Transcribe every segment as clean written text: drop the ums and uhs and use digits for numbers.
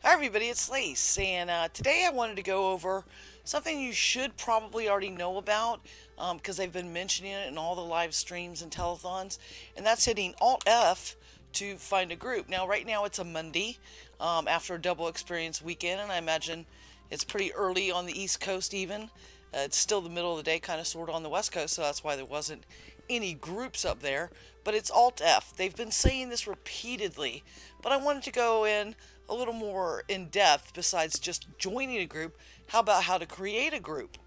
Hi everybody, it's Lace, and today I wanted to go over something you should probably already know about because I've been mentioning it in all the live streams and telethons, and that's hitting Alt F to find a group. Now, right now it's a Monday after a double experience weekend, and I imagine it's pretty early on the East Coast even. It's still the middle of the day, kind of sort of on the West Coast, so that's why there wasn't any groups up there. But it's Alt F. They've been saying this repeatedly, but I wanted to go in a little more in depth besides just joining a group. How about how to create a group?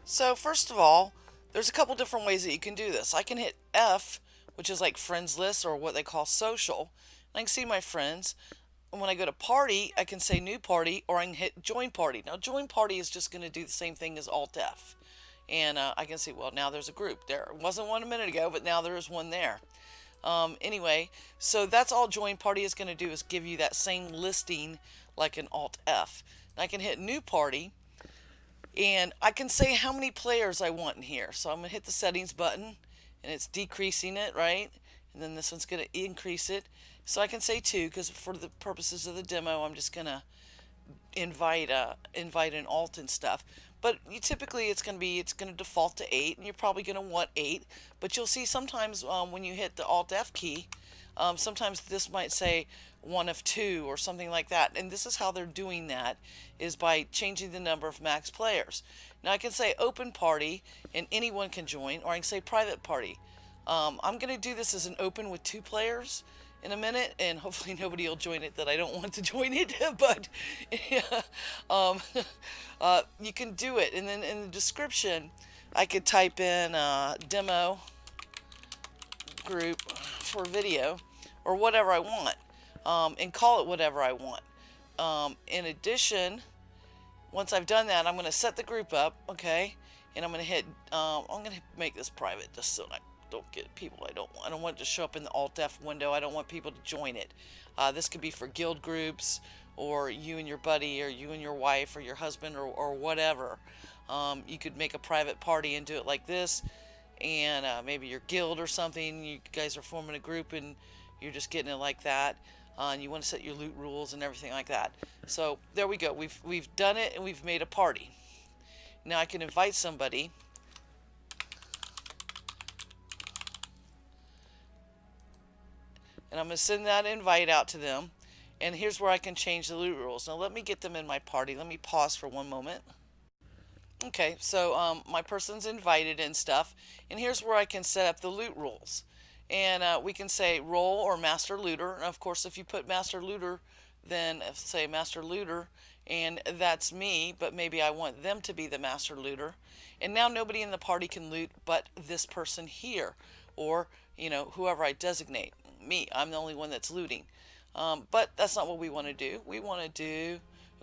So, first of all, there's a couple different ways that you can do this. I can hit F, which is like friends list or what they call social. And I can see my friends. And when I go to party, I can say new party or I can hit join party. Now, join party is just going to do the same thing as Alt F. And I can see, well, now there's a group. There wasn't one a minute ago, but now there is one there. Anyway, so that's all join party is going to do is give you that same listing like an Alt F. And I can hit new party and I can say how many players I want in here. So I'm going to hit the settings button and it's decreasing it, right? And then this one's going to increase it. So I can say 2 because for the purposes of the demo, I'm just going to invite an alt and stuff. But typically it's going to default to 8, and you're probably going to want 8. But you'll see sometimes when you hit the Alt F key, sometimes this might say 1 of 2 or something like that. And this is how they're doing that, is by changing the number of max players. Now I can say open party and anyone can join, or I can say private party. I'm going to do this as an open with 2 players in a minute, and hopefully nobody will join it that I don't want to join it. But yeah, you can do it, and then in the description I could type in demo group for video or whatever I want, and call it whatever I want. In addition, once I've done that, I'm going to set the group up, okay, and I'm going to hit I'm going to make this private just so I don't get people I don't want. I don't want it to show up in the Alt F window. I don't want people to join it. This could be for guild groups, or you and your buddy, or you and your wife, or your husband, or whatever. You could make a private party and do it like this, and maybe your guild or something. You guys are forming a group and you're just getting it like that. And you want to set your loot rules and everything like that. So there we go. We've done it and we've made a party. Now I can invite somebody. And I'm going to send that invite out to them. And here's where I can change the loot rules. Now let me get them in my party. Let me pause for one moment. Okay, so my person's invited and stuff. And here's where I can set up the loot rules. And we can say role or master looter. And of course, if you put master looter, then say master looter, and that's me, but maybe I want them to be the master looter. And now nobody in the party can loot but this person here, or whoever I designate. Me, I'm the only one that's looting. But that's not what we want to do. We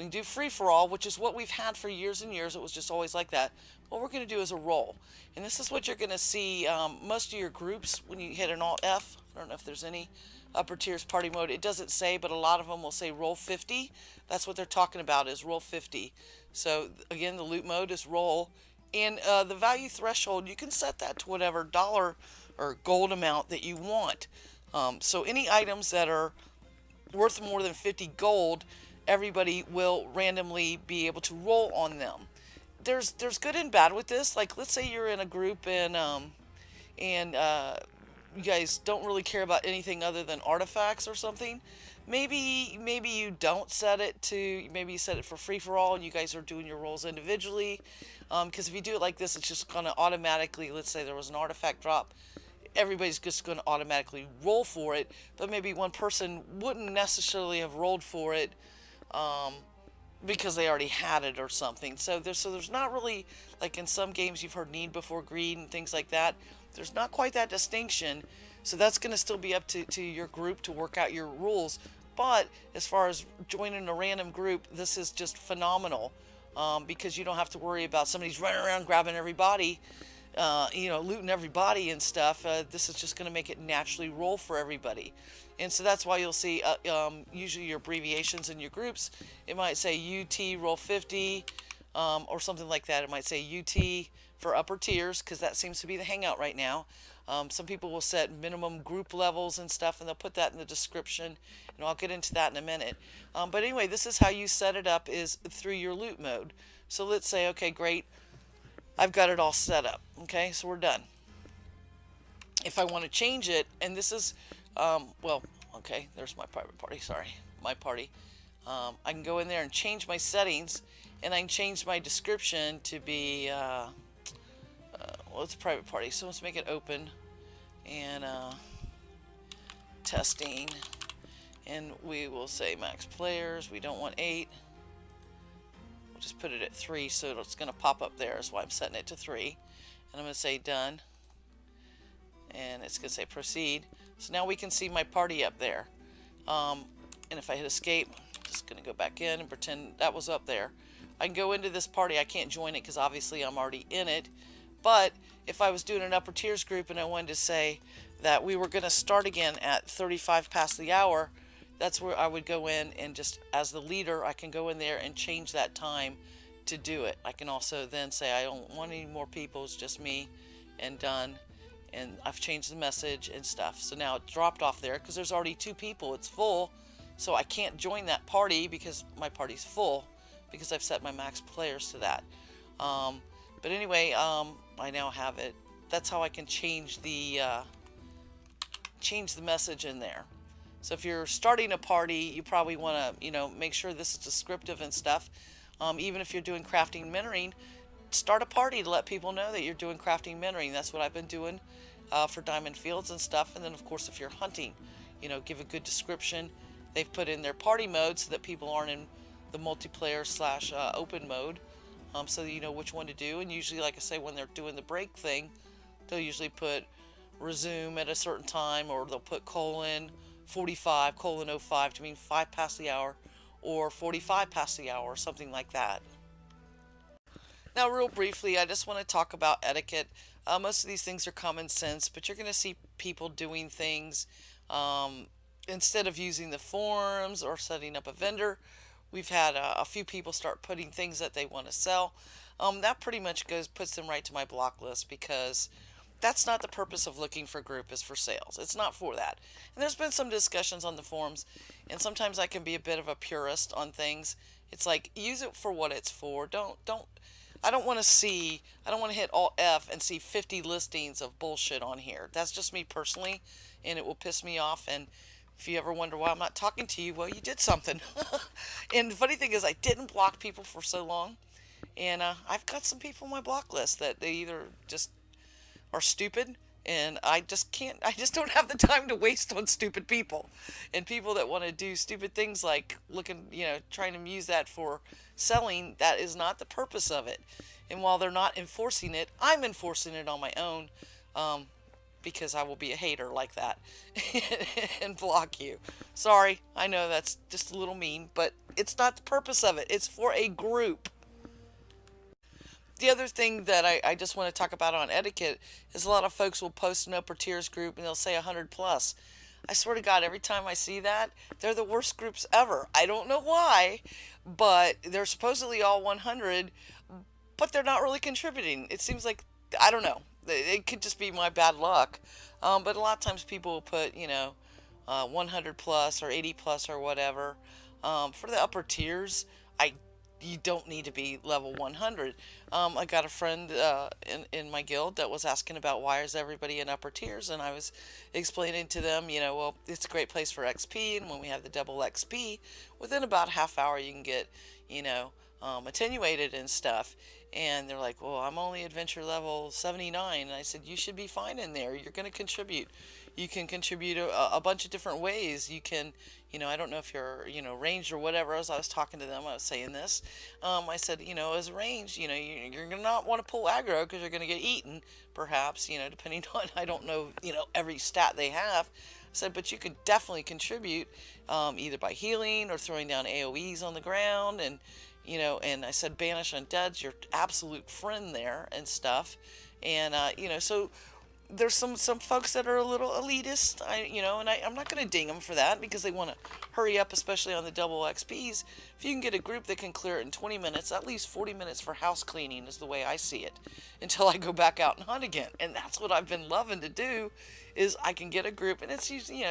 can do free for all, which is what we've had for years and years. It was just always like that. What we're going to do is a role, and this is what you're going to see most of your groups when you hit an Alt F. I don't know if there's any upper tiers party mode. It doesn't say, but a lot of them will say roll 50. That's what they're talking about, is roll 50. So again, the loot mode is roll, and the value threshold, you can set that to whatever dollar or gold amount that you want. So any items that are worth more than 50 gold, everybody will randomly be able to roll on them. There's good and bad with this. Like, let's say you're in a group and you guys don't really care about anything other than artifacts or something. Maybe you don't set it to, maybe you set it for free for all and you guys are doing your rolls individually. Because if you do it like this, it's just going to automatically, let's say there was an artifact drop, everybody's just going to automatically roll for it, but maybe one person wouldn't necessarily have rolled for it because they already had it or something. So there's not really, like in some games you've heard need before greed and things like that. There's not quite that distinction. So that's going to still be up to your group to work out your rules. But as far as joining a random group, this is just phenomenal, because you don't have to worry about somebody's running around grabbing everybody, looting everybody and stuff. This is just going to make it naturally roll for everybody. And so that's why you'll see usually your abbreviations in your groups. It might say UT roll 50 or something like that. It might say UT for upper tiers, because that seems to be the hangout right now. Some people will set minimum group levels and stuff, and they'll put that in the description, and I'll get into that in a minute. But anyway, this is how you set it up, is through your loot mode. So let's say, okay, great, I've got it all set up. Okay, so we're done. If I want to change it, and this is, well, okay, there's my private party, sorry, my party. I can go in there and change my settings, and I can change my description to be, well, it's a private party, so let's make it open, and testing, and we will say max players. We don't want 8. We'll just put it at 3, so it's going to pop up there. That's why I'm setting it to 3, and I'm going to say done, and it's going to say proceed. So now we can see my party up there, and if I hit escape, I'm just going to go back in and pretend that was up there. I can go into this party. I can't join it because obviously I'm already in it. But if I was doing an upper tiers group and I wanted to say that we were going to start again at 35 past the hour, that's where I would go in, and just as the leader, I can go in there and change that time to do it. I can also then say I don't want any more people, it's just me, and done. And I've changed the message and stuff. So now it dropped off there because there's already 2 people. It's full, so I can't join that party because my party's full, because I've set my max players to that. But anyway, I now have it. That's how I can change the message in there. So if you're starting a party, you probably want to, make sure this is descriptive and stuff. Even if you're doing crafting mentoring, start a party to let people know that you're doing crafting mentoring. That's what I've been doing for Diamond Fields and stuff. And then of course, if you're hunting, give a good description. They've put in their party mode so that people aren't in the multiplayer / open mode, so that you know which one to do. And usually, like I say, when they're doing the break thing, they'll usually put resume at a certain time, or they'll put :45 :05 to mean 5 past the hour, or 45 past the hour, or something like that. Now, real briefly, I just want to talk about etiquette. Most of these things are common sense, but you're going to see people doing things instead of using the forums or setting up a vendor. We've had a few people start putting things that they want to sell. That pretty much puts them right to my block list, because that's not the purpose of looking for group, is for sales. It's not for that. And there's been some discussions on the forums, and sometimes I can be a bit of a purist on things. It's like, use it for what it's for. I don't want to hit Alt F and see 50 listings of bullshit on here. That's just me personally, and it will piss me off. And if you ever wonder why I'm not talking to you, well, you did something. And the funny thing is, I didn't block people for so long, and I've got some people on my block list that they either just are stupid, and I just don't have the time to waste on stupid people, and people that want to do stupid things like trying to use that for selling. That is not the purpose of it. And while they're not enforcing it, I'm enforcing it on my own, because I will be a hater like that and block you. Sorry, I know that's just a little mean, but it's not the purpose of it. It's for a group. The other thing that I just want to talk about on etiquette is a lot of folks will post an upper tiers group and they'll say 100 plus. I swear to God, every time I see that, they're the worst groups ever. I don't know why, but they're supposedly all 100, but they're not really contributing. It seems like, I don't know. It could just be my bad luck. But a lot of times people will put, 100 plus or 80 plus or whatever. For the upper tiers, you don't need to be level 100. I got a friend in my guild that was asking about why is everybody in upper tiers, and I was explaining to them, well, it's a great place for XP, and when we have the double XP, within about a half hour you can get, attenuated and stuff. And they're like, well, I'm only adventure level 79. And I said, you should be fine in there. You're going to contribute. You can contribute a bunch of different ways. You can, I don't know if you're, ranged or whatever. As I was talking to them, I was saying this. I said, as ranged, you're going to not want to pull aggro because you're going to get eaten, perhaps, depending on, I don't know, every stat they have. I said, but you could definitely contribute either by healing or throwing down AoEs on the ground, and and I said, banish undead's your absolute friend there and stuff. And, so there's some folks that are a little elitist, and I'm not going to ding them for that because they want to hurry up, especially on the double XPs. if you can get a group that can clear it in 20 minutes, at least 40 minutes for house cleaning is the way I see it, until I go back out and hunt again. And that's what I've been loving to do, is I can get a group, and it's usually,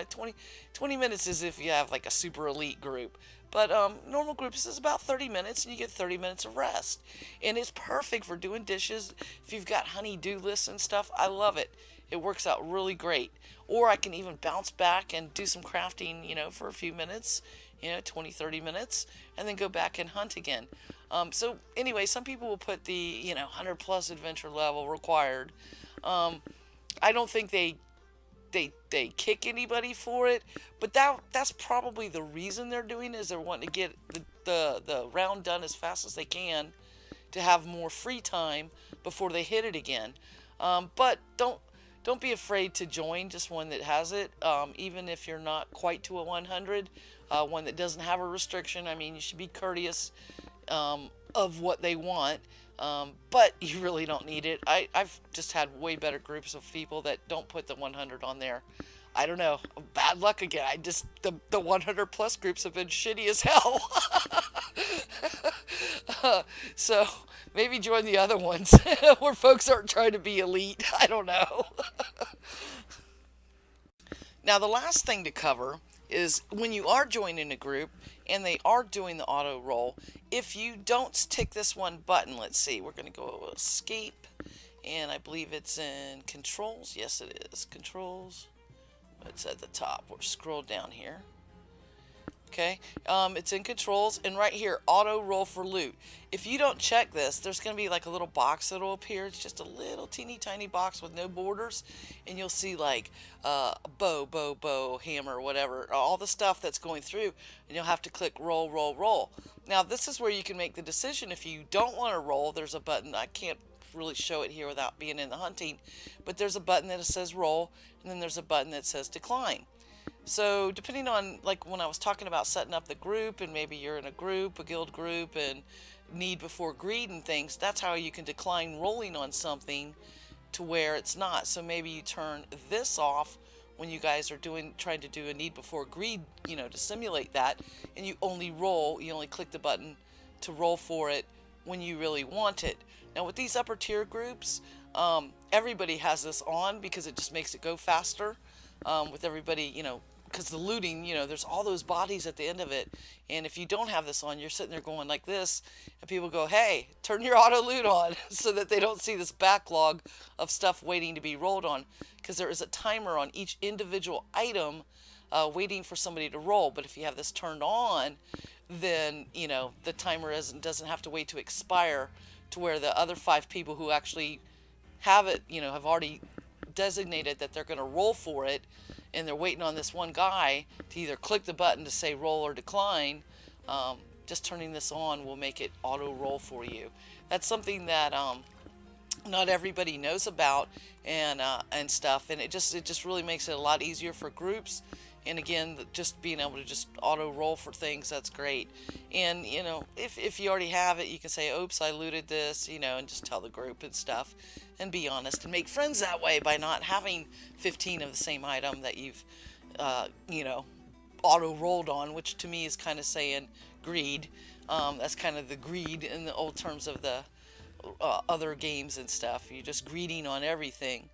20 minutes is if you have like a super elite group. But normal groups is about 30 minutes, and you get 30 minutes of rest. And it's perfect for doing dishes. If you've got honey-do lists and stuff, I love it. It works out really great. Or I can even bounce back and do some crafting, for a few minutes, 20, 30 minutes, and then go back and hunt again. So anyway, some people will put the, 100 plus adventure level required. I don't think they kick anybody for it, but that's probably the reason they're doing it, is they're wanting to get the round done as fast as they can to have more free time before they hit it again. But don't be afraid to join just one that has it, even if you're not quite to a 100, one that doesn't have a restriction. I mean, you should be courteous of what they want. But you really don't need it. I've just had way better groups of people that don't put the 100 on there. I don't know. Bad luck again. The 100 plus groups have been shitty as hell. So maybe join the other ones where folks aren't trying to be elite. I don't know. Now, the last thing to cover is when you are joining a group and they are doing the auto roll, if you don't tick this one button, let's see, we're going to go escape, and I believe it's in controls. Yes, it is controls. It's at the top. We'll scroll down here. Okay, it's in controls, and right here, auto roll for loot. If you don't check this, there's going to be like a little box that'll appear. It's just a little teeny tiny box with no borders, and you'll see like bow, hammer, whatever, all the stuff that's going through, and you'll have to click roll, roll, roll. Now, this is where you can make the decision. If you don't want to roll, there's a button. I can't really show it here without being in the hunting, but there's a button that says roll, and then there's a button that says decline. So depending on, like when I was talking about setting up the group, and maybe you're in a group, a guild group, and need before greed and things, that's how you can decline rolling on something to where it's not. So maybe you turn this off when you guys are trying to do a need before greed, to simulate that, and you only click the button to roll for it when you really want it. Now with these upper tier groups, everybody has this on because it just makes it go faster. With everybody, because the looting, there's all those bodies at the end of it, and if you don't have this on, you're sitting there going like this, and people go, hey, turn your auto loot on, so that they don't see this backlog of stuff waiting to be rolled on, because there is a timer on each individual item waiting for somebody to roll. But if you have this turned on, then the timer doesn't have to wait to expire, to where the other 5 people who actually have it, have already designated that they're going to roll for it, and they're waiting on this one guy to either click the button to say roll or decline. Just turning this on will make it auto roll for you. That's something that not everybody knows about, and stuff, and it just really makes it a lot easier for groups. And again, just being able to just auto roll for things, that's great. And if you already have it, you can say, oops, I looted this, and just tell the group and stuff, and be honest, and make friends that way by not having 15 of the same item that you've auto rolled on, which to me is kind of saying greed. That's kind of the greed in the old terms of the other games and stuff. You're just greeding on everything.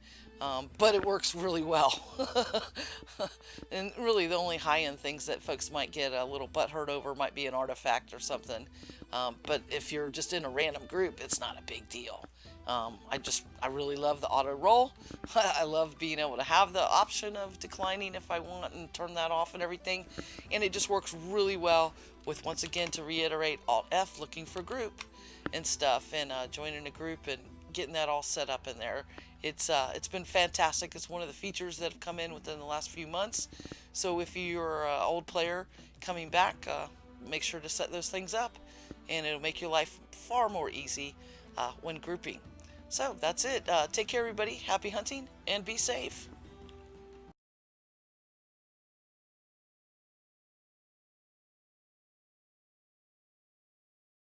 But it works really well. And really the only high-end things that folks might get a little butt hurt over might be an artifact or something. But if you're just in a random group, it's not a big deal. I really love the auto roll. I love being able to have the option of declining if I want, and turn that off and everything. And it just works really well with, once again, to reiterate, Alt F, looking for group and stuff, and joining a group and getting that all set up in there. It's been fantastic. It's one of the features that have come in within the last few months. So if you're an old player coming back, make sure to set those things up, and it'll make your life far more easy when grouping. So that's it. Take care, everybody. Happy hunting, and be safe.